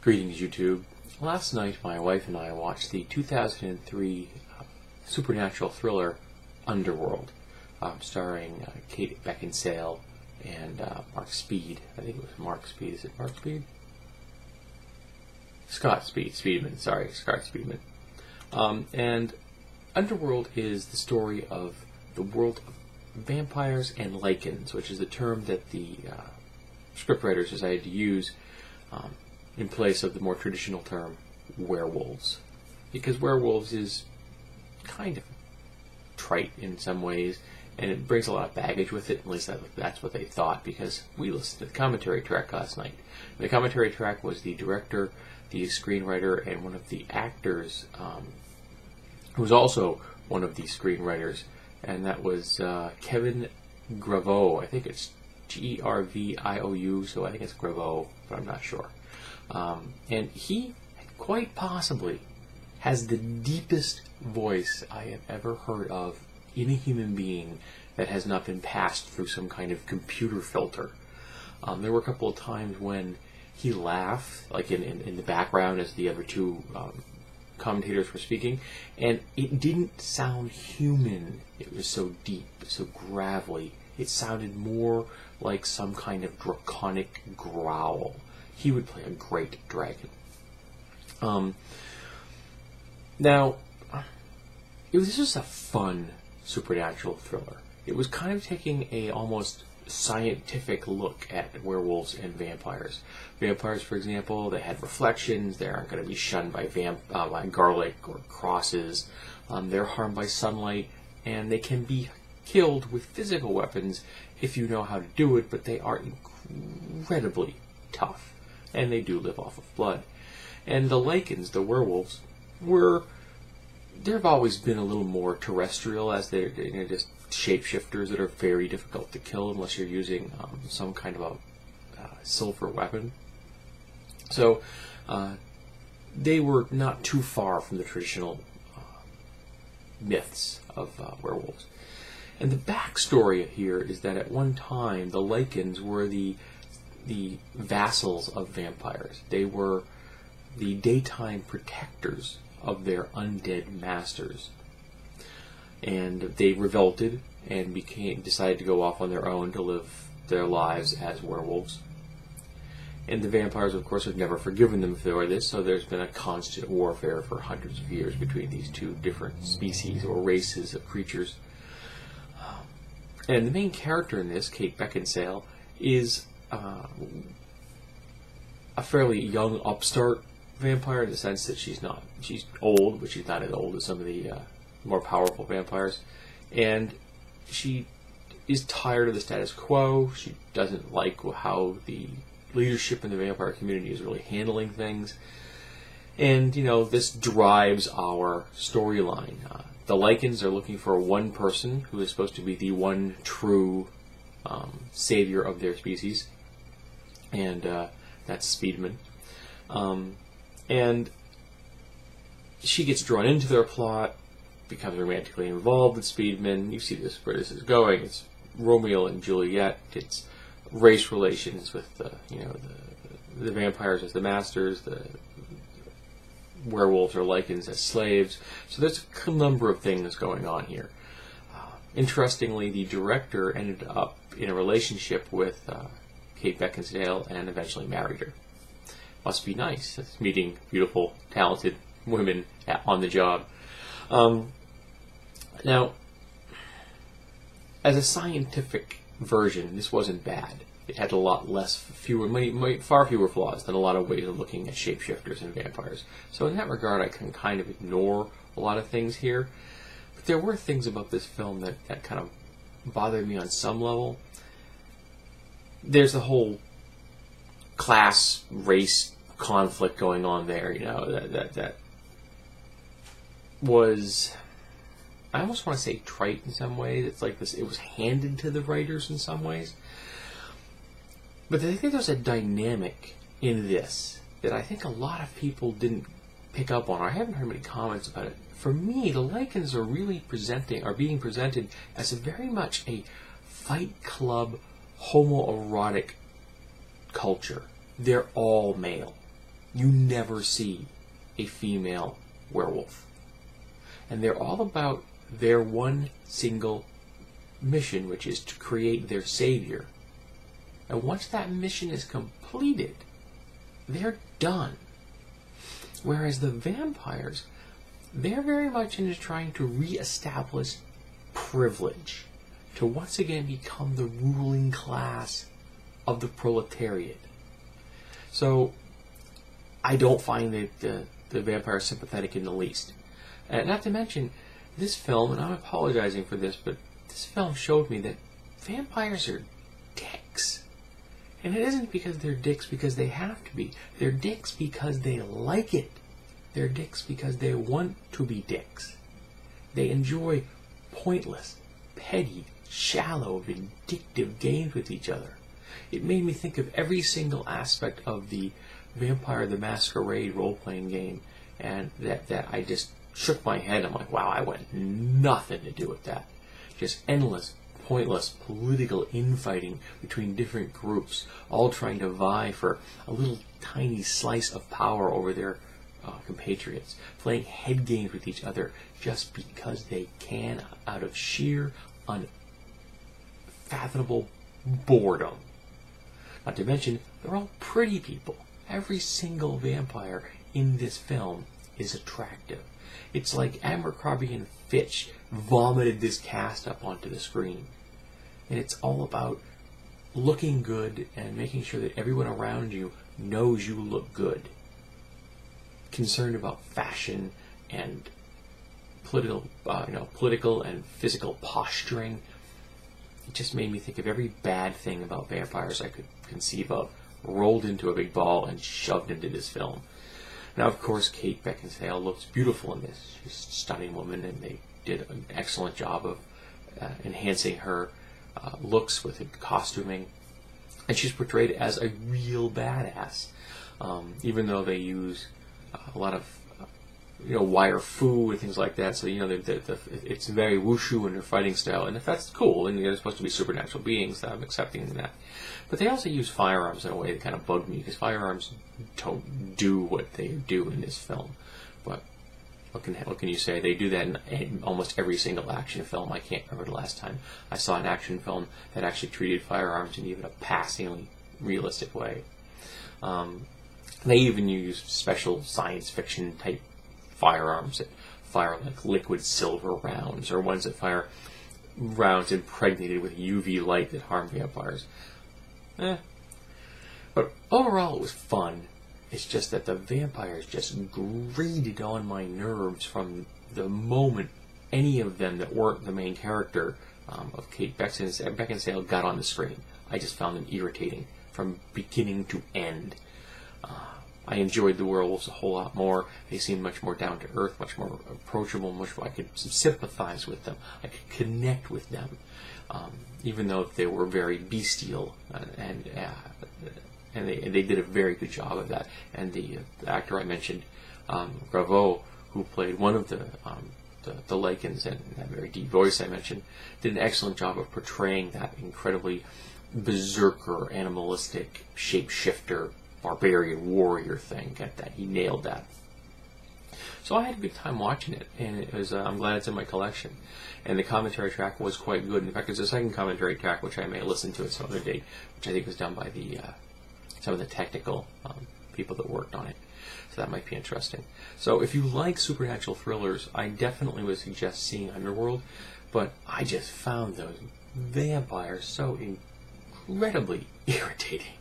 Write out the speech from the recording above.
Greetings, YouTube. Last night, my wife and I watched the 2003 supernatural thriller Underworld, starring Kate Beckinsale and Mark Speed. I think it was Mark Speed. Is it Mark Speed? Scott Speedman. Sorry, Scott Speedman. And Underworld is the story of the world of vampires and lichens, which is the term that the scriptwriters decided to use in place of the more traditional term werewolves, because werewolves is kind of trite in some ways, and it brings a lot of baggage with it. At least that's what they thought, because we listened to the commentary track last night. The commentary track was the director, the screenwriter, and one of the actors who was also one of the screenwriters, and that was Kevin Graveau. I think it's Grviou, so I think it's Graveau, but I'm not sure. And he quite possibly has the deepest voice I have ever heard of in a human being that has not been passed through some kind of computer filter. There were a couple of times when he laughed, like in the background as the other two commentators were speaking, and it didn't sound human. It was so deep, so gravelly. It sounded more like some kind of draconic growl. He would play a great dragon. Now, this was just a fun supernatural thriller. It was kind of taking a almost scientific look at werewolves and vampires. Vampires, for example, they had reflections. They aren't going to be shunned by garlic or crosses. They're harmed by sunlight, and they can be killed with physical weapons if you know how to do it, but they are incredibly tough, and they do live off of blood. And the lichens, the werewolves, they've always been a little more terrestrial, as they're just shapeshifters that are very difficult to kill unless you're using some kind of a silver weapon. So they were not too far from the traditional myths of werewolves. And the backstory here is that at one time the lichens were the vassals of vampires. They were the daytime protectors of their undead masters. And they revolted and decided to go off on their own to live their lives as werewolves. And the vampires, of course, have never forgiven them for this, so there's been a constant warfare for hundreds of years between these two different species or races of creatures. And the main character in this, Kate Beckinsale, is a fairly young upstart vampire, in the sense that she's old, but she's not as old as some of the more powerful vampires. And she is tired of the status quo. She doesn't like how the leadership in the vampire community is really handling things. And, this drives our storyline. The lichens are looking for one person who is supposed to be the one true savior of their species, and that's Speedman. And she gets drawn into their plot, becomes romantically involved with Speedman. You see where this is going. It's Romeo and Juliet. It's race relations with the vampires as the masters, the werewolves or lichens as slaves. So there's a number of things going on here. Interestingly, the director ended up in a relationship with Kate Beckinsale and eventually married her. Must be nice. It's meeting beautiful, talented women on the job. Now, as a scientific version, this wasn't bad. It had a lot far fewer flaws than a lot of ways of looking at shapeshifters and vampires. So in that regard, I can kind of ignore a lot of things here. But there were things about this film that kind of bothered me on some level. There's the whole class, race conflict going on there, that was, I almost want to say trite in some ways. It's like this, it was handed to the writers in some ways. But I think there's a dynamic in this that I think a lot of people didn't pick up on. I haven't heard many comments about it. For me, the lichens are being presented as very much a Fight Club homoerotic culture. They're all male. you never see a female werewolf. And they're all about their one single mission, which is to create their savior. And once that mission is completed, they're done. Whereas the vampires, they're very much into trying to reestablish privilege, to once again become the ruling class of the proletariat. So, I don't find the vampire sympathetic in the least. Not to mention, this film, and I'm apologizing for this, but this film showed me that vampires are dicks. And it isn't because they're dicks because they have to be. They're dicks because they like it. They're dicks because they want to be dicks. They enjoy pointless, petty, shallow, vindictive games with each other. It made me think of every single aspect of the Vampire the Masquerade role-playing game, and that I just shook my head. I'm like, wow, I want nothing to do with that. Just endless, pointless political infighting between different groups, all trying to vie for a little tiny slice of power over their compatriots, playing head games with each other just because they can, out of sheer, unfathomable boredom. Not to mention, they're all pretty people. Every single vampire in this film is attractive. It's like Abercrombie and Fitch vomited this cast up onto the screen. And it's all about looking good and making sure that everyone around you knows you look good. Concerned about fashion and political and physical posturing. It just made me think of every bad thing about vampires I could conceive of, rolled into a big ball and shoved into this film. Now, of course, Kate Beckinsale looks beautiful in this. She's a stunning woman, and they did an excellent job of enhancing her looks with costuming. And she's portrayed as a real badass, even though they use a lot of wire fu and things like that. So it's very wushu in their fighting style, and if that's cool, and they're supposed to be supernatural beings, I'm accepting that. But they also use firearms in a way that kind of bugged me, because firearms don't do what they do in this film. But what can you say? They do that in almost every single action film. I can't remember the last time I saw an action film that actually treated firearms in even a passingly realistic way. They even use special science fiction type firearms that fire like liquid silver rounds, or ones that fire rounds impregnated with UV light that harm vampires. But overall, it was fun. It's just that the vampires just grated on my nerves from the moment any of them that weren't the main character of Kate Beckinsale got on the screen. I just found them irritating from beginning to end. I enjoyed the werewolves a whole lot more. They seemed much more down to earth, much more approachable, much more I could sympathize with them. I could connect with them, even though they were very bestial, and they did a very good job of that. And the actor I mentioned, Gravo, who played one of the Lycans, and that very deep voice I mentioned, did an excellent job of portraying that incredibly berserker, animalistic, shapeshifter, barbarian warrior thing. Get that? He nailed that. So I had a good time watching it, and it was. I'm glad it's in my collection. And the commentary track was quite good. In fact, there's a second commentary track which I may listen to at some other date, which I think was done by the some of the technical people that worked on it. So that might be interesting. So if you like supernatural thrillers, I definitely would suggest seeing Underworld. But I just found those vampires so incredibly irritating.